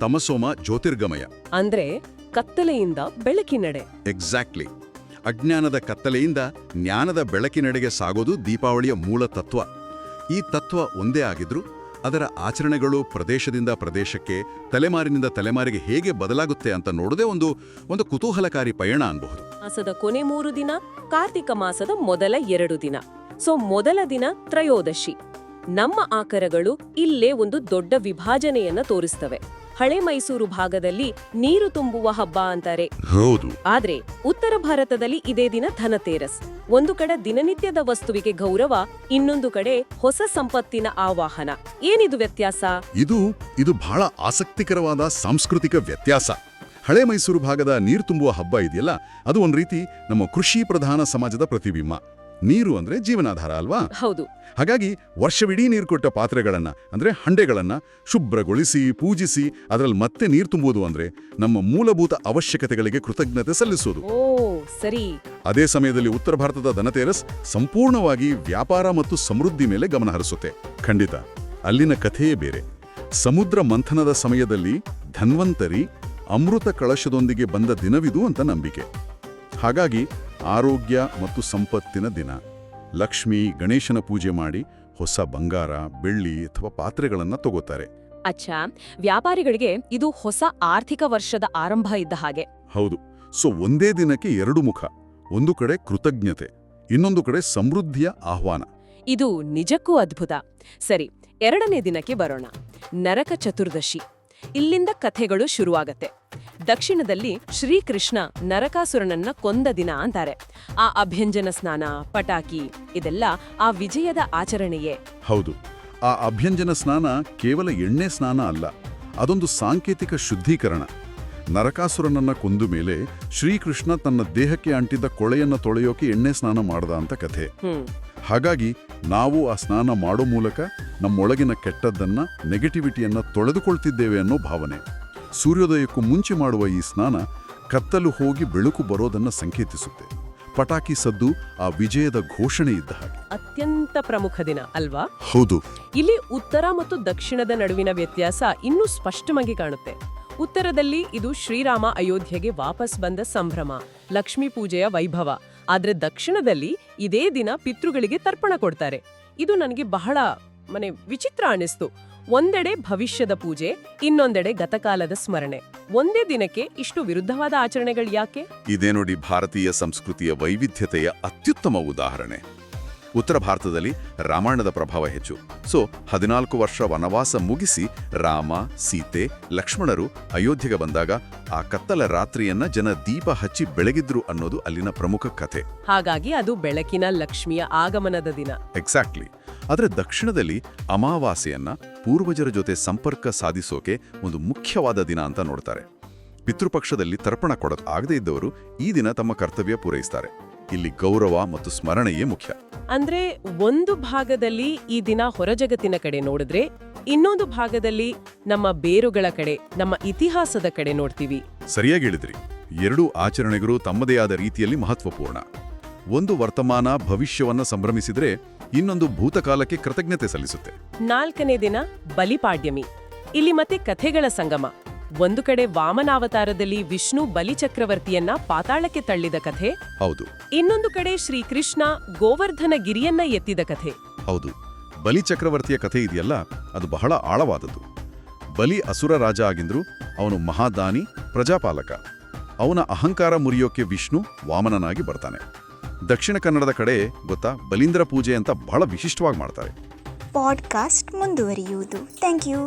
ತಮಸೋಮ ಜ್ಯೋತಿರ್ಗಮಯ. ಅಂದ್ರೆ ಕತ್ತಲೆಯಿಂದ ಬೆಳಕಿನೆಡೆ. ಎಕ್ಸಾಕ್ಟ್ಲಿ. ಅಜ್ಞಾನದ ಕತ್ತಲೆಯಿಂದ ಜ್ಞಾನದ ಬೆಳಕಿನೆಡೆಗೆ ಸಾಗೋದು ದೀಪಾವಳಿಯ ಮೂಲ ತತ್ವ. ಈ ತತ್ವ ಒಂದೇ ಆಗಿದ್ರೂ ಅದರ ಆಚರಣೆಗಳು ಪ್ರದೇಶದಿಂದ ಪ್ರದೇಶಕ್ಕೆ, ತಲೆಮಾರಿನಿಂದ ತಲೆಮಾರಿಗೆ ಹೇಗೆ ಬದಲಾಗುತ್ತೆ ಅಂತ ನೋಡೋದೇ ಒಂದು ಕುತೂಹಲಕಾರಿ ಪಯಣ ಅನ್ಬಹುದು. ಮಾಸದ ಕೊನೆ 3 ದಿನ, ಕಾರ್ತಿಕ ಮಾಸದ ಮೊದಲ 2 ದಿನ. ಮೊದಲ ದಿನ ತ್ರಯೋದಶಿ. ನಮ್ಮ ಆಕರಗಳು ಇಲ್ಲೇ ಒಂದು ದೊಡ್ಡ ವಿಭಾಜನೆಯನ್ನ ತೋರಿಸ್ತವೆ. ಹಳೆ ಮೈಸೂರು ಭಾಗದಲ್ಲಿ ನೀರು ತುಂಬುವ ಹಬ್ಬ ಅಂತಾರೆ. ಹೌದು. ಆದ್ರೆ ಉತ್ತರ ಭಾರತದಲ್ಲಿ ಇದೇ ದಿನ ಧನತೇರಸ್. ಒಂದು ಕಡೆ ದಿನನಿತ್ಯದ ವಸ್ತುವಿಗೆ ಗೌರವ, ಇನ್ನೊಂದು ಕಡೆ ಹೊಸ ಸಂಪತ್ತಿನ ಆವಾಹನ. ಏನಿದು ವ್ಯತ್ಯಾಸ? ಇದು ಬಹಳ ಆಸಕ್ತಿಕರವಾದ ಸಾಂಸ್ಕೃತಿಕ ವ್ಯತ್ಯಾಸ. ಹಳೆ ಮೈಸೂರು ಭಾಗದ ನೀರು ತುಂಬುವ ಹಬ್ಬ ಇದೆಯಲ್ಲ, ಅದು ಒಂದ್ ರೀತಿ ನಮ್ಮ ಕೃಷಿ ಪ್ರಧಾನ ಸಮಾಜದ ಪ್ರತಿಬಿಂಬ. ನೀರು ಅಂದ್ರೆ ಜೀವನಾಧಾರ ಅಲ್ವಾ? ಹೌದು. ಹಾಗಾಗಿ ವರ್ಷವಿಡೀ ನೀರು ಕೊಟ್ಟ ಪಾತ್ರೆಗಳನ್ನ ಅಂದ್ರೆ ಹಂಡೆಗಳನ್ನ ಶುಭ್ರಗೊಳಿಸಿ ಪೂಜಿಸಿ ಅದರಲ್ಲಿ ಮತ್ತೆ ನೀರು ತುಂಬುವುದು ಅಂದ್ರೆ ನಮ್ಮ ಮೂಲಭೂತ ಅವಶ್ಯಕತೆಗಳಿಗೆ ಕೃತಜ್ಞತೆ ಸಲ್ಲಿಸೋದು. ಓ ಸರಿ. ಅದೇ ಸಮಯದಲ್ಲಿ ಉತ್ತರ ಭಾರತದ ಧನತೇರಸ್ ಸಂಪೂರ್ಣವಾಗಿ ವ್ಯಾಪಾರ ಮತ್ತು ಸಮೃದ್ಧಿ ಮೇಲೆ ಗಮನ ಹರಿಸುತ್ತೆ. ಖಂಡಿತ ಅಲ್ಲಿನ ಕಥೆಯೇ ಬೇರೆ. ಸಮುದ್ರ ಮಂಥನದ ಸಮಯದಲ್ಲಿ ಧನ್ವಂತರಿ ಅಮೃತ ಕಳಶದೊಂದಿಗೆ ಬಂದ ದಿನವಿದು ಅಂತ ನಂಬಿಕೆ. ಹಾಗಾಗಿ ಆರೋಗ್ಯ ಮತ್ತು ಸಂಪತ್ತಿನ ದಿನ. ಲಕ್ಷ್ಮಿ ಗಣೇಶನ ಪೂಜೆ ಮಾಡಿ ಹೊಸ ಬಂಗಾರ, ಬೆಳ್ಳಿ ಅಥವಾ ಪಾತ್ರೆಗಳನ್ನ ತಗೋತಾರೆ. ಅಚ್ಚಾ, ವ್ಯಾಪಾರಿಗಳಿಗೆ ಇದು ಹೊಸ ಆರ್ಥಿಕ ವರ್ಷದ ಆರಂಭ ಇದ್ದ ಹಾಗೆ. ಹೌದು. ಒಂದೇ ದಿನಕ್ಕೆ 2 ಮುಖ. ಒಂದು ಕಡೆ ಕೃತಜ್ಞತೆ, ಇನ್ನೊಂದು ಕಡೆ ಸಮೃದ್ಧಿಯ ಆಹ್ವಾನ. ಇದು ನಿಜಕ್ಕೂ ಅದ್ಭುತ. ಸರಿ, 2ನೇ ದಿನಕ್ಕೆ ಬರೋಣ. ನರಕ ಚತುರ್ದಶಿ. ಇಲ್ಲಿಂದ ಕಥೆಗಳು ಶುರುವಾಗತ್ತೆ. ದಕ್ಷಿಣದಲ್ಲಿ ಶ್ರೀಕೃಷ್ಣ ನರಕಾಸುರನನ್ನ ಕೊಂದ ದಿನ ಅಂತಾರೆ. ಆ ಅಭ್ಯಂಜನ ಸ್ನಾನ, ಪಟಾಕಿ ಇದೆಲ್ಲ ಆ ವಿಜಯದ ಆಚರಣೆಯೇ. ಹೌದು. ಆ ಅಭ್ಯಂಜನ ಸ್ನಾನ ಕೇವಲ ಎಣ್ಣೆ ಸ್ನಾನ ಅಲ್ಲ, ಅದೊಂದು ಸಾಂಕೇತಿಕ ಶುದ್ಧೀಕರಣ. ನರಕಾಸುರನನ್ನ ಕೊಂದು ಮೇಲೆ ಶ್ರೀಕೃಷ್ಣ ತನ್ನ ದೇಹಕ್ಕೆ ಅಂಟಿದ್ದ ಕೊಳೆಯನ್ನ ತೊಳೆಯೋಕೆ ಎಣ್ಣೆ ಸ್ನಾನ ಮಾಡ್ದ ಅಂತ ಕಥೆ. ಹಾಗಾಗಿ ನಾವು ಆ ಸ್ನಾನ ಮಾಡೋ ಮೂಲಕ ನಮ್ಮೊಳಗಿನ ಕೆಟ್ಟದ್ದನ್ನ, ನೆಗೆಟಿವಿಟಿಯನ್ನ ತೊಳೆದುಕೊಳ್ತಿದ್ದೇವೆ ಅನ್ನೋ ಭಾವನೆ. ಸೂರ್ಯೋದಯಕ್ಕೂ ಮುಂಚೆ ಮಾಡುವ ಈ ಸ್ನಾನ ಕತ್ತಲು ಹೋಗಿ ಬೆಳಕು ಬರೋದನ್ನ ಸಂಕೇತಿಸುತ್ತೆ. ಪಟಾಕಿ ಸದ್ದು ಆ ವಿಜಯದ ಘೋಷಣೆ ಇದ್ದ ಹಾಗೆ. ಅತ್ಯಂತ ಪ್ರಮುಖ ದಿನ ಅಲ್ವಾ? ಹೌದು. ಇಲ್ಲಿ ಉತ್ತರ ಮತ್ತು ದಕ್ಷಿಣದ ನಡುವಿನ ವ್ಯತ್ಯಾಸ ಇನ್ನೂ ಸ್ಪಷ್ಟವಾಗಿ ಕಾಣುತ್ತೆ. ಉತ್ತರದಲ್ಲಿ ಇದು ಶ್ರೀರಾಮ ಅಯೋಧ್ಯೆಗೆ ವಾಪಸ್ ಬಂದ ಸಂಭ್ರಮ, ಲಕ್ಷ್ಮೀ ಪೂಜೆಯ ವೈಭವ. ಆದ್ರೆ ದಕ್ಷಿಣದಲ್ಲಿ ಇದೇ ದಿನ ಪಿತೃಗಳಿಗೆ ತರ್ಪಣ ಕೊಡ್ತಾರೆ. ಇದು ನನಗೆ ಬಹಳ ವಿಚಿತ್ರ ಅನಿಸ್ತು. ಒಂದೆಡೆ ಭವಿಷ್ಯದ ಪೂಜೆ, ಇನ್ನೊಂದೆಡೆ ಗತಕಾಲದ ಸ್ಮರಣೆ. ಒಂದೇ ದಿನಕ್ಕೆ ಇಷ್ಟು ವಿರುದ್ಧವಾದ ಆಚರಣೆಗಳು ಯಾಕೆ? ಇದೇ ನೋಡಿ ಭಾರತೀಯ ಸಂಸ್ಕೃತಿಯ ವೈವಿಧ್ಯತೆಯ ಅತ್ಯುತ್ತಮ ಉದಾಹರಣೆ. ಉತ್ತರ ಭಾರತದಲ್ಲಿ ರಾಮಾಯಣದ ಪ್ರಭಾವ ಹೆಚ್ಚು. 14 ವರ್ಷ ವನವಾಸ ಮುಗಿಸಿ ರಾಮ, ಸೀತೆ, ಲಕ್ಷ್ಮಣರು ಅಯೋಧ್ಯೆಗೆ ಬಂದಾಗ ಆ ಕತ್ತಲ ರಾತ್ರಿಯನ್ನ ಜನ ದೀಪ ಹಚ್ಚಿ ಬೆಳಗಿದ್ರು ಅನ್ನೋದು ಅಲ್ಲಿನ ಪ್ರಮುಖ ಕಥೆ. ಹಾಗಾಗಿ ಅದು ಬೆಳಕಿನ ಲಕ್ಷ್ಮಿಯ ಆಗಮನದ ದಿನ. ಎಕ್ಸಾಕ್ಟ್ಲಿ. ಆದರೆ ದಕ್ಷಿಣದಲ್ಲಿ ಅಮಾವಾಸ್ಯೆಯನ್ನ ಪೂರ್ವಜರ ಜೊತೆ ಸಂಪರ್ಕ ಸಾಧಿಸೋಕೆ ಒಂದು ಮುಖ್ಯವಾದ ದಿನ ಅಂತ ನೋಡ್ತಾರೆ. ಪಿತೃಪಕ್ಷದಲ್ಲಿ ತರ್ಪಣ ಕೊಡೋದು ಆಗದೇ ಇದ್ದವರು ಈ ದಿನ ತಮ್ಮ ಕರ್ತವ್ಯ ಪೂರೈಸ್ತಾರೆ. ಇಲ್ಲಿ ಗೌರವ ಮತ್ತು ಸ್ಮರಣೆಯೇ ಮುಖ್ಯ. ಅಂದ್ರೆ ಒಂದು ಭಾಗದಲ್ಲಿ ಈ ದಿನ ಹೊರಜಗತ್ತಿನ ಕಡೆ ನೋಡಿದ್ರೆ, ಇನ್ನೊಂದು ಭಾಗದಲ್ಲಿ ನಮ್ಮ ಬೇರುಗಳ ಕಡೆ, ನಮ್ಮ ಇತಿಹಾಸದ ಕಡೆ ನೋಡ್ತೀವಿ. ಸರಿಯಾಗಿ ಹೇಳಿದ್ರಿ. 2 ಆಚರಣೆಗಳು ತಮ್ಮದೇ ಆದ ರೀತಿಯಲ್ಲಿ ಮಹತ್ವಪೂರ್ಣ. ಒಂದು ವರ್ತಮಾನ ಭವಿಷ್ಯವನ್ನ ಸಂಭ್ರಮಿಸಿದ್ರೆ, ಇನ್ನೊಂದು ಭೂತಕಾಲಕ್ಕೆ ಕೃತಜ್ಞತೆ ಸಲ್ಲಿಸುತ್ತೆ. 4ನೇ ದಿನ ಬಲಿಪಾಡ್ಯಮಿ. ಇಲ್ಲಿ ಮತ್ತೆ ಕಥೆಗಳ ಸಂಗಮ. ಒಂದು ಕಡೆ ವಾಮನಾವತಾರದಲ್ಲಿ ವಿಷ್ಣು ಬಲಿಚಕ್ರವರ್ತಿಯನ್ನ ಪಾತಾಳಕ್ಕೆ ತಳ್ಳಿದ ಕಥೆ. ಹೌದು. ಇನ್ನೊಂದು ಕಡೆ ಶ್ರೀಕೃಷ್ಣ ಗೋವರ್ಧನ ಗಿರಿಯನ್ನ ಎತ್ತಿದ ಕಥೆ. ಹೌದು. ಬಲಿಚಕ್ರವರ್ತಿಯ ಕಥೆ ಇದೆಯಲ್ಲ, ಅದು ಬಹಳ ಆಳವಾದದ್ದು. ಬಲಿ ಅಸುರ ರಾಜ ಆಗಿದ್ರು, ಅವನು ಮಹಾದಾನಿ, ಪ್ರಜಾಪಾಲಕ. ಅವನ ಅಹಂಕಾರ ಮುರಿಯೋಕೆ ವಿಷ್ಣು ವಾಮನನಾಗಿ ಬರ್ತಾನೆ. ದಕ್ಷಿಣ ಕನ್ನಡದ ಕಡೆ ಗೊತ್ತಾ, ಬಲೀಂದ್ರ ಪೂಜೆ ಅಂತ ಬಹಳ ವಿಶಿಷ್ಟವಾಗಿ ಮಾಡ್ತಾರೆ. ಪಾಡ್ಕಾಸ್ಟ್ ಮುಂದುವರಿಯುವುದು. Thank you.